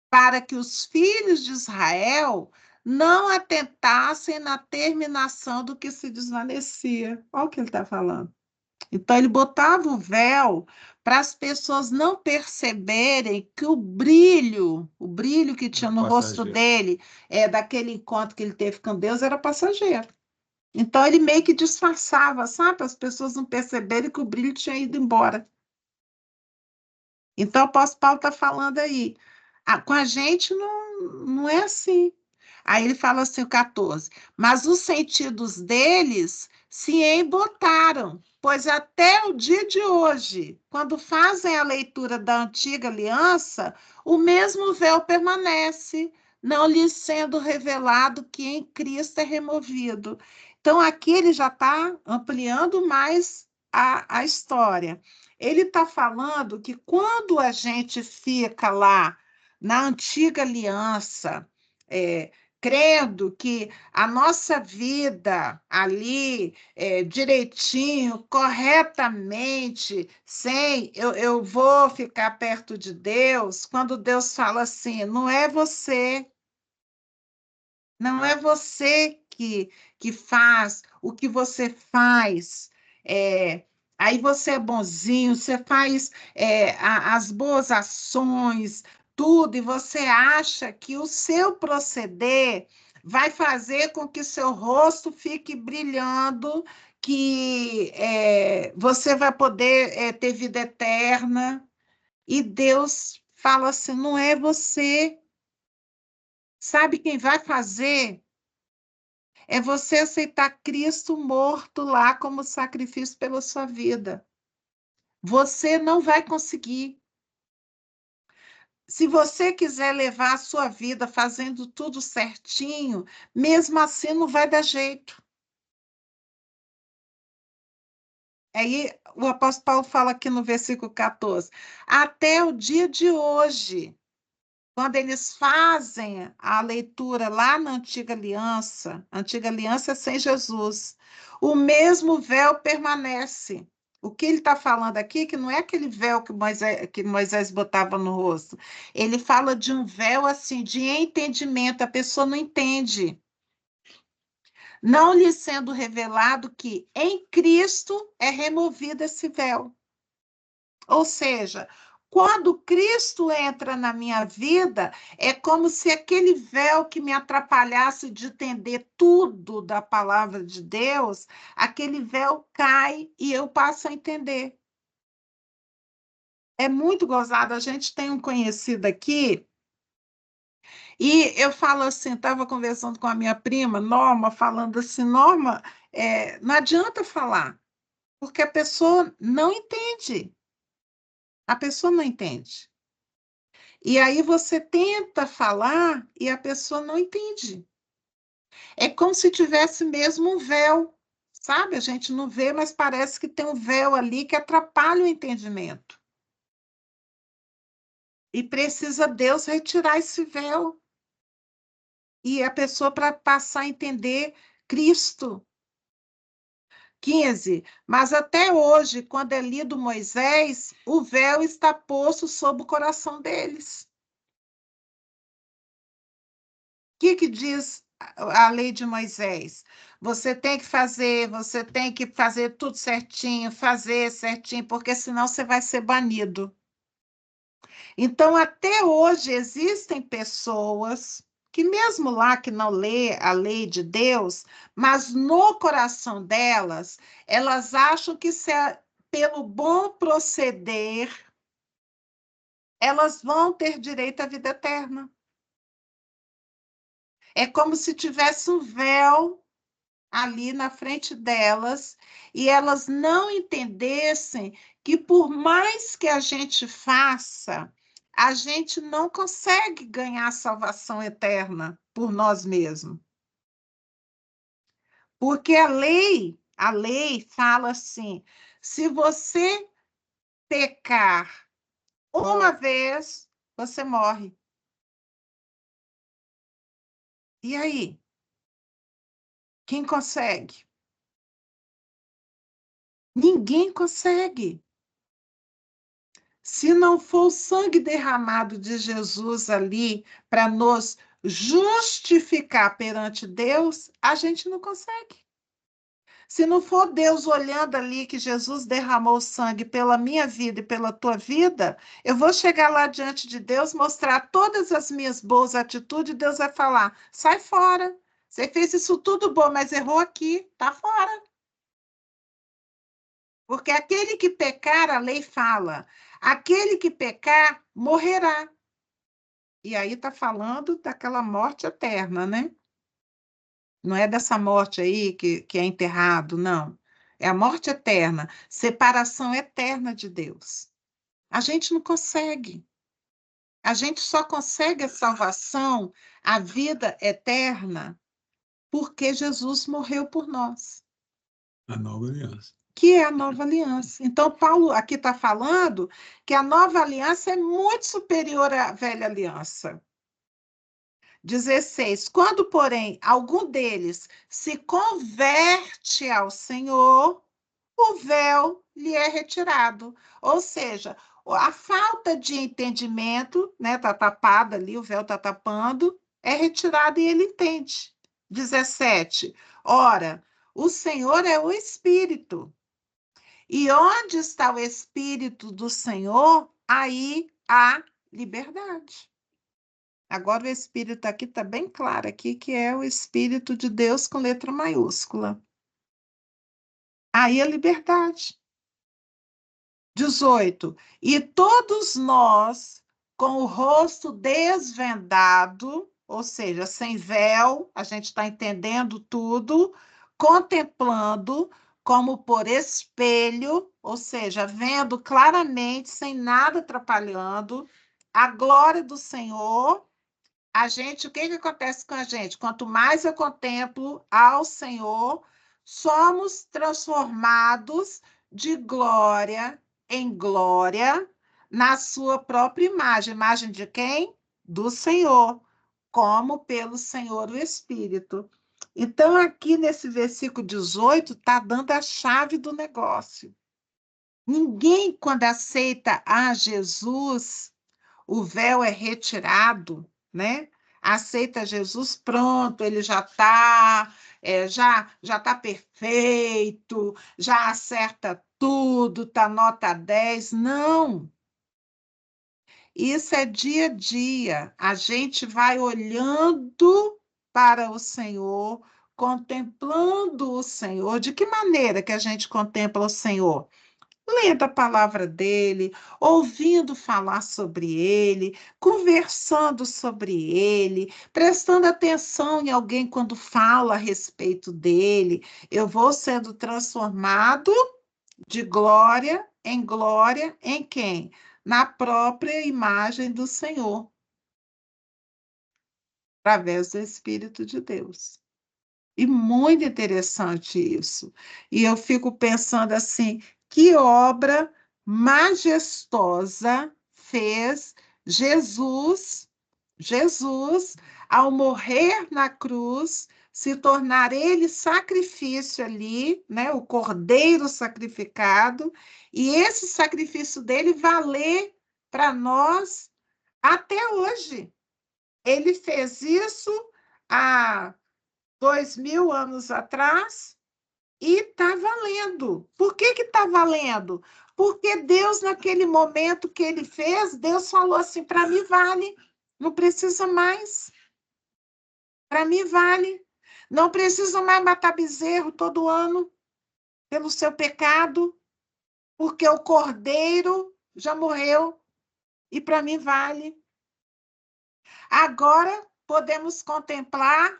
para que os filhos de Israel não atentassem na terminação do que se desvanecia. Olha o que ele está falando. Então, ele botava o véu para as pessoas não perceberem que o brilho que tinha no rosto Passageiro. dele, daquele encontro que ele teve com Deus, era passageiro. Então, ele meio que disfarçava, sabe? Para as pessoas não perceberem que o brilho tinha ido embora. Então, o apóstolo Paulo está falando aí. Com a gente não é assim. Aí ele fala assim, o 14. Mas os sentidos deles se embotaram, pois até o dia de hoje, quando fazem a leitura da antiga aliança, o mesmo véu permanece, não lhes sendo revelado que em Cristo é removido. Então, aqui ele já está ampliando mais a história. Ele está falando que quando a gente fica lá na antiga aliança, crendo que a nossa vida ali, direitinho, corretamente, sem eu vou ficar perto de Deus, quando Deus fala assim, não é você que faz o que você faz. Aí você é bonzinho, você faz as boas ações, tudo, e você acha que o seu proceder vai fazer com que seu rosto fique brilhando, que você vai poder ter vida eterna. E Deus fala assim: não é você. Sabe quem vai fazer? É você aceitar Cristo morto lá como sacrifício pela sua vida. Você não vai conseguir. Se você quiser levar a sua vida fazendo tudo certinho, mesmo assim não vai dar jeito. Aí o apóstolo Paulo fala aqui no versículo 14: até o dia de hoje, quando eles fazem a leitura lá na Antiga Aliança é sem Jesus, o mesmo véu permanece. O que ele está falando aqui, que não é aquele véu que Moisés botava no rosto. Ele fala de um véu assim, de entendimento, a pessoa não entende. Não lhe sendo revelado que em Cristo é removido esse véu. Ou seja, quando Cristo entra na minha vida, é como se aquele véu que me atrapalhasse de entender tudo da palavra de Deus, aquele véu cai e eu passo a entender. É muito gozado. A gente tem um conhecido aqui, e eu falo assim, estava conversando com a minha prima, Norma, falando assim, Norma, não adianta falar, porque a pessoa não entende. A pessoa não entende. E aí você tenta falar e a pessoa não entende. É como se tivesse mesmo um véu, sabe? A gente não vê, mas parece que tem um véu ali que atrapalha o entendimento. E precisa Deus retirar esse véu. E a pessoa para passar a entender Cristo. 15. Mas até hoje, quando é lido Moisés, o véu está posto sobre o coração deles. O que diz a lei de Moisés? Você tem que fazer tudo certinho, fazer certinho, porque senão você vai ser banido. Então, até hoje, existem pessoas que, mesmo lá que não lê a lei de Deus, mas no coração delas, elas acham que se é pelo bom proceder, elas vão ter direito à vida eterna. É como se tivesse um véu ali na frente delas e elas não entendessem que por mais que a gente faça, a gente não consegue ganhar a salvação eterna por nós mesmos. Porque a lei fala assim, se você pecar uma vez, você morre. E aí? Quem consegue? Ninguém consegue. Se não for o sangue derramado de Jesus ali para nos justificar perante Deus, a gente não consegue. Se não for Deus olhando ali que Jesus derramou sangue pela minha vida e pela tua vida, eu vou chegar lá diante de Deus, mostrar todas as minhas boas atitudes, e Deus vai falar: sai fora. Você fez isso tudo bom, mas errou aqui, tá fora. Porque aquele que pecar, a lei fala, aquele que pecar morrerá. E aí está falando daquela morte eterna, né? Não é dessa morte aí que é enterrado, não. É a morte eterna, separação eterna de Deus. A gente não consegue. A gente só consegue a salvação, a vida eterna, porque Jesus morreu por nós. A nova aliança. Que é a nova aliança. Então, Paulo aqui está falando que a nova aliança é muito superior à velha aliança. 16. Quando, porém, algum deles se converte ao Senhor, o véu lhe é retirado. Ou seja, a falta de entendimento, né, está tapada ali, o véu está tapando, é retirado e ele entende. 17. Ora, o Senhor é o Espírito. E onde está o Espírito do Senhor, aí há liberdade. Agora o Espírito aqui está bem claro aqui, que é o Espírito de Deus com letra maiúscula. Aí a liberdade. 18. E todos nós, com o rosto desvendado, ou seja, sem véu, a gente está entendendo tudo, contemplando como por espelho, ou seja, vendo claramente, sem nada atrapalhando, a glória do Senhor. A gente, o que acontece com a gente? Quanto mais eu contemplo ao Senhor, somos transformados de glória em glória na sua própria imagem. Imagem de quem? Do Senhor, como pelo Senhor o Espírito. Então, aqui nesse versículo 18, está dando a chave do negócio. Ninguém, quando aceita a Jesus, o véu é retirado, né? Aceita Jesus, pronto, ele já está já tá perfeito, já acerta tudo, está nota 10. Não. Isso é dia a dia. A gente vai olhando para o Senhor, contemplando o Senhor. De que maneira que a gente contempla o Senhor? Lendo a palavra dele, ouvindo falar sobre ele, conversando sobre ele, prestando atenção em alguém quando fala a respeito dele. Eu vou sendo transformado de glória em quem? Na própria imagem do Senhor, através do Espírito de Deus. E muito interessante isso. E eu fico pensando assim, que obra majestosa fez Jesus, ao morrer na cruz, se tornar ele sacrifício ali, né, o cordeiro sacrificado, e esse sacrifício dele valer para nós até hoje. Ele fez isso há 2000 anos atrás e está valendo. Por que está valendo? Porque Deus, naquele momento que ele fez, Deus falou assim: para mim vale, não precisa mais. Para mim vale. Não precisa mais matar bezerro todo ano pelo seu pecado, porque o cordeiro já morreu e para mim vale. Agora podemos contemplar o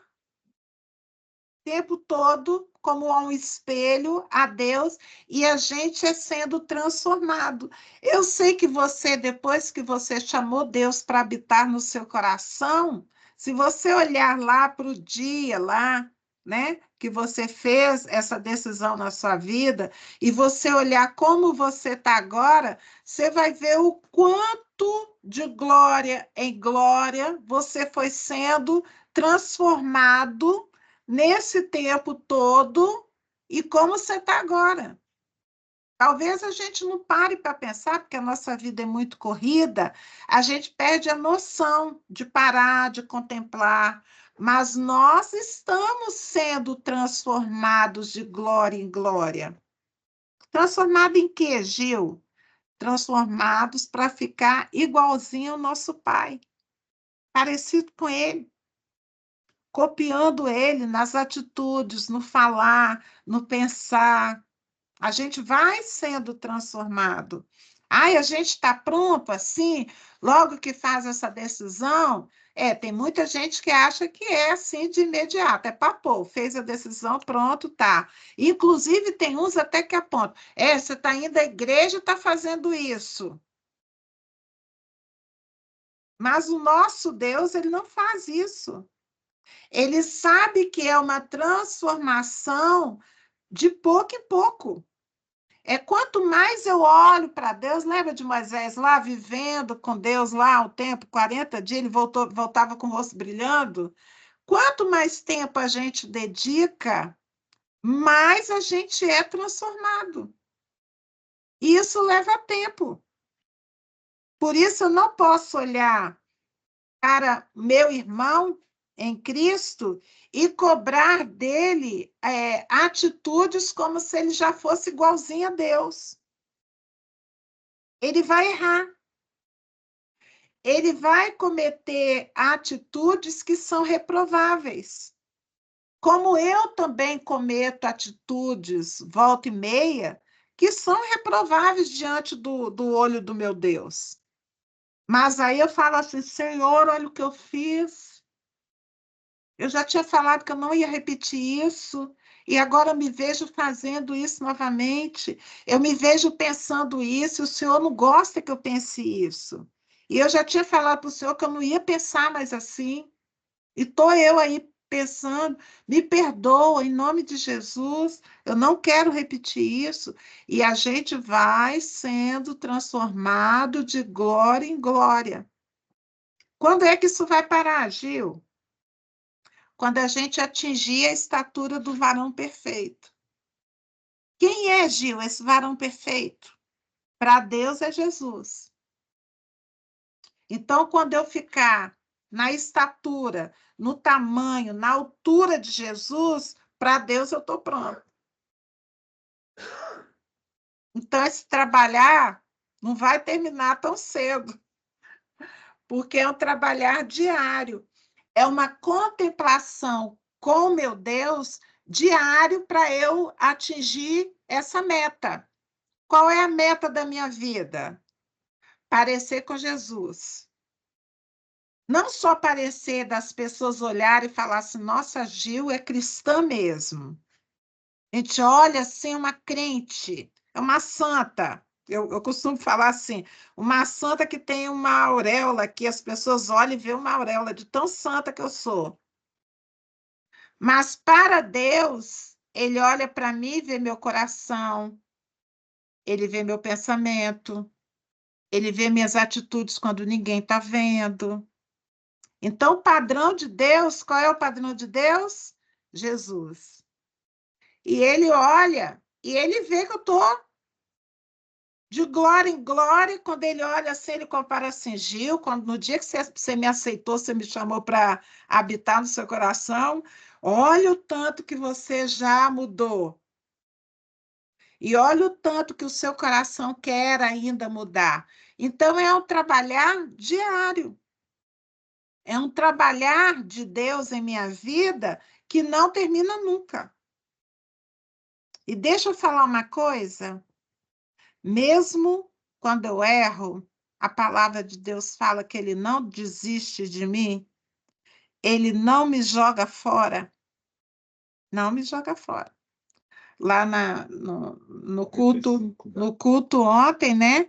tempo todo como um espelho a Deus e a gente é sendo transformado. Eu sei que você, depois que você chamou Deus para habitar no seu coração, se você olhar lá para o dia lá, né, que você fez essa decisão na sua vida e você olhar como você está agora, você vai ver o quanto de glória em glória você foi sendo transformado nesse tempo todo e como você está agora. Talvez a gente não pare para pensar, porque a nossa vida é muito corrida, a gente perde a noção de parar, de contemplar. mas nós estamos sendo transformados de glória em glória. Transformado em quê, Gil? Transformados para ficar igualzinho ao nosso Pai, parecido com Ele, copiando Ele nas atitudes, no falar, no pensar. A gente vai sendo transformado. Ai, a gente está pronto assim, logo que faz essa decisão? Tem muita gente que acha que é assim de imediato, papou, fez a decisão, pronto, tá. Inclusive, tem uns até que apontam, você está indo à igreja e está fazendo isso. Mas o nosso Deus, ele não faz isso. Ele sabe que é uma transformação de pouco em pouco. Quanto mais eu olho para Deus, lembra de Moisés lá, vivendo com Deus lá um tempo, 40 dias, ele voltava com o rosto brilhando? Quanto mais tempo a gente dedica, mais a gente é transformado. E isso leva tempo. Por isso eu não posso olhar para meu irmão em Cristo e cobrar dele atitudes como se ele já fosse igualzinho a Deus. Ele vai errar. Ele vai cometer atitudes que são reprováveis. Como eu também cometo atitudes, volta e meia, que são reprováveis diante do olho do meu Deus. Mas aí eu falo assim, Senhor, olha o que eu fiz. Eu já tinha falado que eu não ia repetir isso, e agora eu me vejo fazendo isso novamente. Eu me vejo pensando isso, e o Senhor não gosta que eu pense isso. E eu já tinha falado para o Senhor que eu não ia pensar mais assim. E estou eu aí pensando, me perdoa, em nome de Jesus, eu não quero repetir isso. E a gente vai sendo transformado de glória em glória. Quando é que isso vai parar, Gil? Quando a gente atingir a estatura do varão perfeito. Quem é, Gil, esse varão perfeito? Para Deus é Jesus. Então, quando eu ficar na estatura, no tamanho, na altura de Jesus, para Deus eu estou pronto. Então, esse trabalhar não vai terminar tão cedo, porque é um trabalhar diário. É uma contemplação com meu Deus diário para eu atingir essa meta. Qual é a meta da minha vida? Parecer com Jesus. Não só parecer das pessoas olharem e falar assim, nossa, Gil é cristã mesmo. A gente olha assim, uma crente, é uma santa. Eu costumo falar assim, uma santa que tem uma auréola, que as pessoas olham e vêem uma auréola de tão santa que eu sou. Mas para Deus, Ele olha para mim e vê meu coração, Ele vê meu pensamento, Ele vê minhas atitudes quando ninguém está vendo. Então, o padrão de Deus, qual é o padrão de Deus? Jesus. E Ele olha e Ele vê que eu estou de glória em glória. Quando Ele olha assim, Ele compara assim, Gil, no dia que você me aceitou, você me chamou para habitar no seu coração, olha o tanto que você já mudou. E olha o tanto que o seu coração quer ainda mudar. Então, é um trabalhar diário. É um trabalhar de Deus em minha vida que não termina nunca. E deixa eu falar uma coisa. Mesmo quando eu erro, a palavra de Deus fala que Ele não desiste de mim. Ele não me joga fora. Não me joga fora. Lá no culto ontem, né?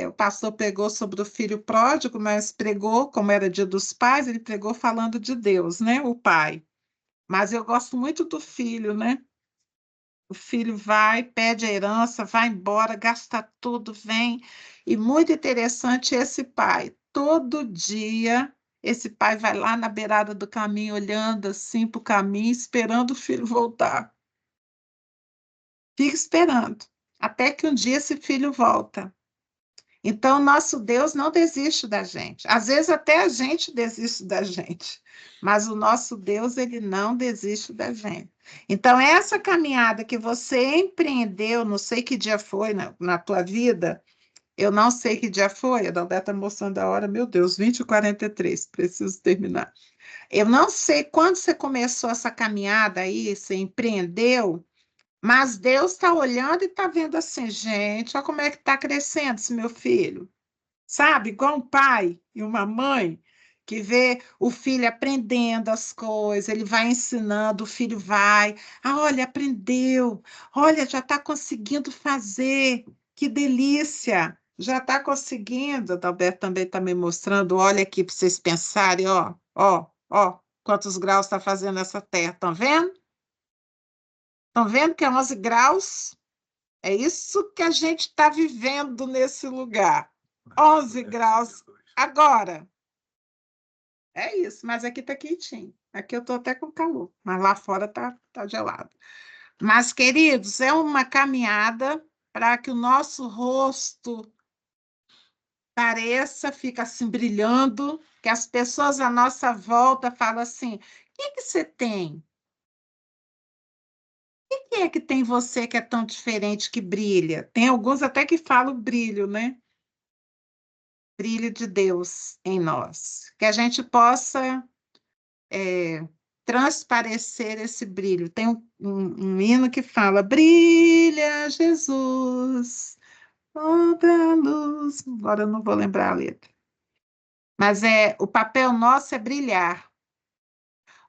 O pastor pregou sobre o filho pródigo, mas pregou, como era Dia dos Pais, ele pregou falando de Deus, né? O pai. Mas eu gosto muito do filho, né? O filho vai, pede a herança, vai embora, gasta tudo, vem. E muito interessante esse pai. Todo dia, esse pai vai lá na beirada do caminho, olhando assim para o caminho, esperando o filho voltar. Fica esperando, até que um dia esse filho volta. Então, nosso Deus não desiste da gente. Às vezes até a gente desiste da gente, mas o nosso Deus, ele não desiste da gente. Então, essa caminhada que você empreendeu, não sei que dia foi na tua vida, eu não sei que dia foi, a Adalberto está mostrando a hora, meu Deus, 20h43, preciso terminar. Eu não sei quando você começou essa caminhada aí, você empreendeu, mas Deus está olhando e está vendo assim, gente, olha como é que está crescendo esse meu filho. Sabe, igual um pai e uma mãe que vê o filho aprendendo as coisas, ele vai ensinando, o filho vai, olha, aprendeu, olha, já está conseguindo fazer, que delícia, já está conseguindo. O Alberto também está me mostrando, olha aqui para vocês pensarem, ó, quantos graus está fazendo essa terra, estão vendo? Estão vendo que é 11 graus? É isso que a gente está vivendo nesse lugar. 11 graus agora. É isso, mas aqui está quentinho. Aqui eu estou até com calor, mas lá fora tá gelado. Mas, queridos, é uma caminhada para que o nosso rosto pareça, fica assim brilhando, que as pessoas à nossa volta falam assim: o que você tem? O que é que tem você que é tão diferente que brilha? Tem alguns até que falam brilho, né? Brilho de Deus em nós, que a gente possa transparecer esse brilho. Tem um hino que fala: brilha, Jesus, toda luz. Agora eu não vou lembrar a letra. Mas o papel nosso é brilhar.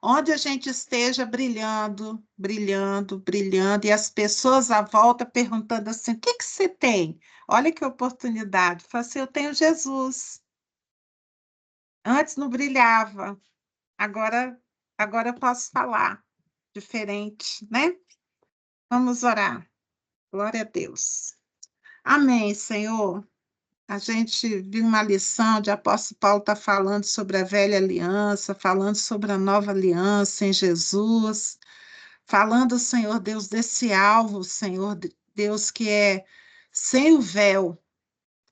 Onde a gente esteja brilhando, brilhando, brilhando, e as pessoas à volta perguntando assim: o que você tem? Olha que oportunidade. Fala assim: eu tenho Jesus. Antes não brilhava, agora eu posso falar diferente, né? Vamos orar. Glória a Deus. Amém, Senhor. A gente viu uma lição de apóstolo Paulo está falando sobre a velha aliança, falando sobre a nova aliança em Jesus, falando, Senhor Deus, desse alvo, Senhor Deus, que é sem o véu,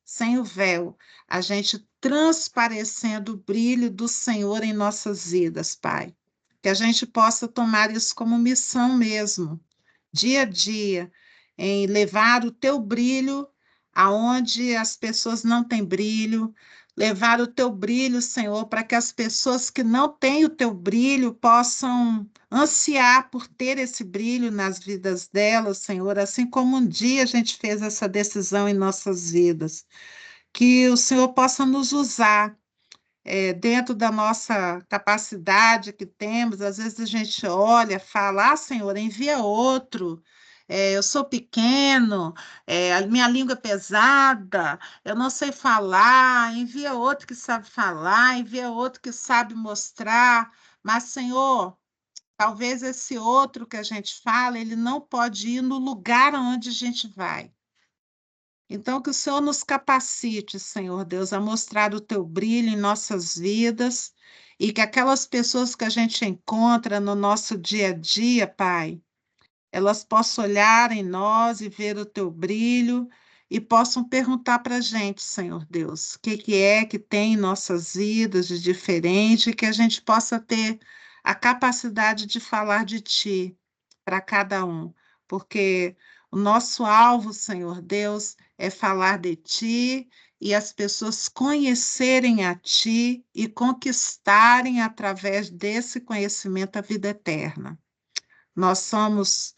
sem o véu, a gente transparecendo o brilho do Senhor em nossas vidas, Pai. Que a gente possa tomar isso como missão mesmo, dia a dia, em levar o teu brilho aonde as pessoas não têm brilho, levar o teu brilho, Senhor, para que as pessoas que não têm o teu brilho possam ansiar por ter esse brilho nas vidas delas, Senhor, assim como um dia a gente fez essa decisão em nossas vidas. Que o Senhor possa nos usar dentro da nossa capacidade que temos, às vezes a gente olha, fala: Senhor, envia outro. Eu sou pequeno, a minha língua é pesada, eu não sei falar, envia outro que sabe falar, envia outro que sabe mostrar, mas, Senhor, talvez esse outro que a gente fala, ele não pode ir no lugar onde a gente vai. Então, que o Senhor nos capacite, Senhor Deus, a mostrar o teu brilho em nossas vidas e que aquelas pessoas que a gente encontra no nosso dia a dia, Pai, elas possam olhar em nós e ver o teu brilho e possam perguntar para a gente, Senhor Deus, o que é que tem em nossas vidas de diferente, que a gente possa ter a capacidade de falar de Ti para cada um, porque o nosso alvo, Senhor Deus, é falar de Ti e as pessoas conhecerem a Ti e conquistarem através desse conhecimento a vida eterna. Nós somos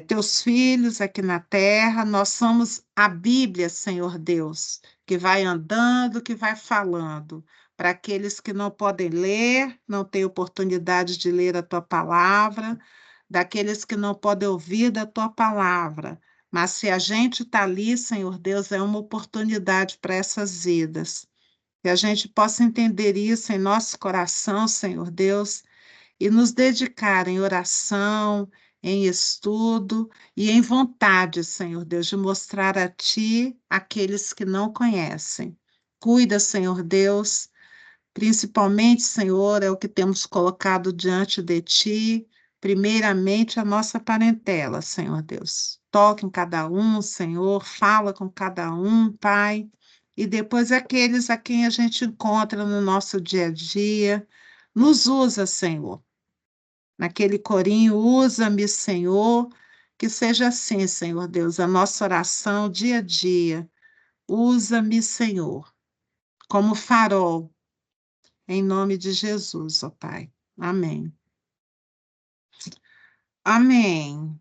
teus filhos aqui na terra, nós somos a Bíblia, Senhor Deus, que vai andando, que vai falando. Para aqueles que não podem ler, não têm oportunidade de ler a tua palavra, daqueles que não podem ouvir da tua palavra. Mas se a gente está ali, Senhor Deus, é uma oportunidade para essas vidas. Que a gente possa entender isso em nosso coração, Senhor Deus, e nos dedicar em oração, em estudo e em vontade, Senhor Deus, de mostrar a Ti aqueles que não conhecem. Cuida, Senhor Deus, principalmente, Senhor, é o que temos colocado diante de Ti, primeiramente a nossa parentela, Senhor Deus. Toque em cada um, Senhor, fala com cada um, Pai, e depois aqueles a quem a gente encontra no nosso dia a dia. Nos usa, Senhor. Naquele corinho, usa-me, Senhor, que seja assim, Senhor Deus, a nossa oração dia a dia. Usa-me, Senhor, como farol, em nome de Jesus, ó Pai. Amém. Amém.